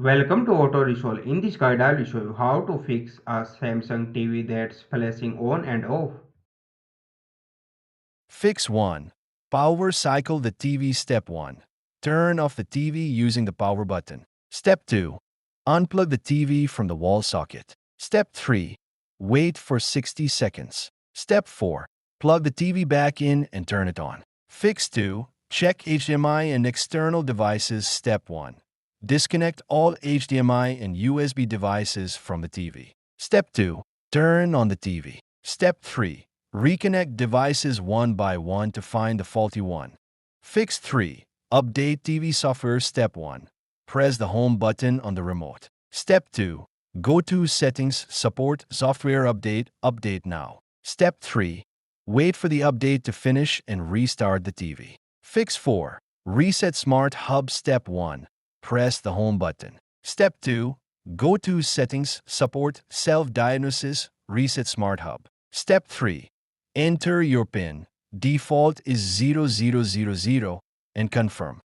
Welcome to Auto Resolve. In this guide, I will show you how to fix a Samsung TV that's flashing on and off. Fix 1. Power cycle the TV. Step 1. Turn off the TV using the power button. Step 2. Unplug the TV from the wall socket. Step 3. Wait for 60 seconds. Step 4. Plug the TV back in and turn it on. Fix 2. Check HDMI and external devices. Step 1. Disconnect all HDMI and USB devices from the TV. Step 2. Turn on the TV. Step 3. Reconnect devices one by one to find the faulty one. Fix 3. Update TV software. Step 1. Press the home button on the remote. Step 2. Go to Settings, Support, Software Update, Update now. Step 3. Wait for the update to finish and restart the TV. Fix 4. Reset Smart Hub. Step 1. Press the home button. Step 2. Go to Settings, Support, Self-Diagnosis, Reset Smart Hub. Step 3. Enter your PIN. Default is 0000 and confirm.